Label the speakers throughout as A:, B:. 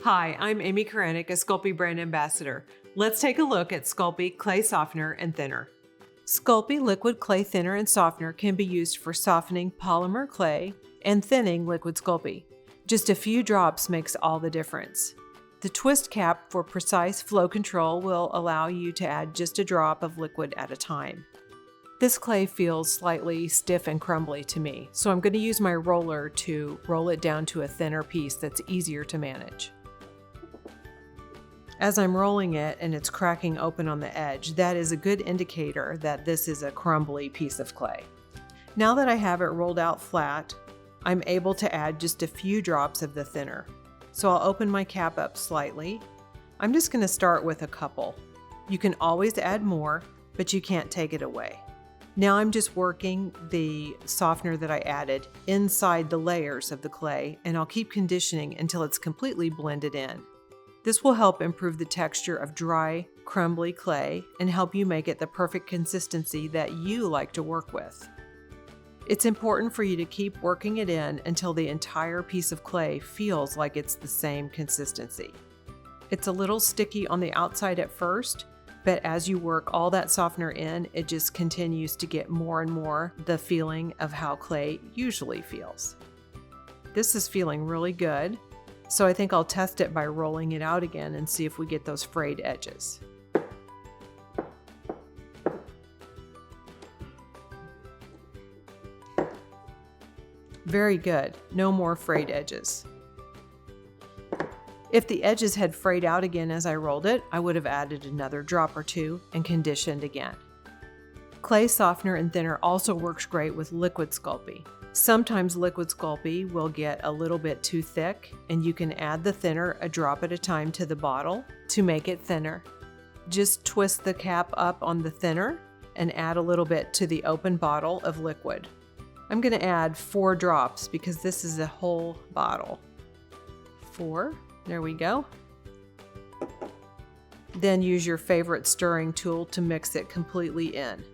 A: Hi, I'm Amy Koranek, a Sculpey brand ambassador. Let's take a look at Sculpey clay softener and thinner. Sculpey liquid clay thinner and softener can be used for softening polymer clay and thinning liquid Sculpey. Just a few drops makes all the difference. The twist cap for precise flow control will allow you to add just a drop of liquid at a time. This clay feels slightly stiff and crumbly to me, so I'm going to use my roller to roll it down to a thinner piece that's easier to manage. As I'm rolling it and it's cracking open on the edge, that is a good indicator that this is a crumbly piece of clay. Now that I have it rolled out flat, I'm able to add just a few drops of the thinner. So I'll open my cap up slightly. I'm just going to start with a couple. You can always add more, but you can't take it away. Now I'm just working the softener that I added inside the layers of the clay, and I'll keep conditioning until it's completely blended in. This will help improve the texture of dry, crumbly clay and help you make it the perfect consistency that you like to work with. It's important for you to keep working it in until the entire piece of clay feels like it's the same consistency. It's a little sticky on the outside at first, but as you work all that softener in, it just continues to get more and more the feeling of how clay usually feels. This is feeling really good, so I think I'll test it by rolling it out again and see if we get those frayed edges. Very good, no more frayed edges. If the edges had frayed out again as I rolled it, I would have added another drop or two and conditioned again. Clay softener and thinner also works great with Liquid Sculpey. Sometimes Liquid Sculpey will get a little bit too thick, and you can add the thinner a drop at a time to the bottle to make it thinner. Just twist the cap up on the thinner and add a little bit to the open bottle of liquid. I'm going to add 4 drops because this is a whole bottle. 4. There we go. Then use your favorite stirring tool to mix it completely in.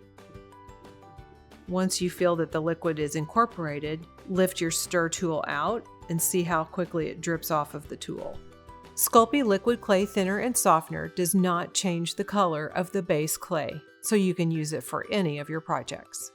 A: Once you feel that the liquid is incorporated, lift your stir tool out and see how quickly it drips off of the tool. Sculpey liquid clay thinner and softener does not change the color of the base clay, so you can use it for any of your projects.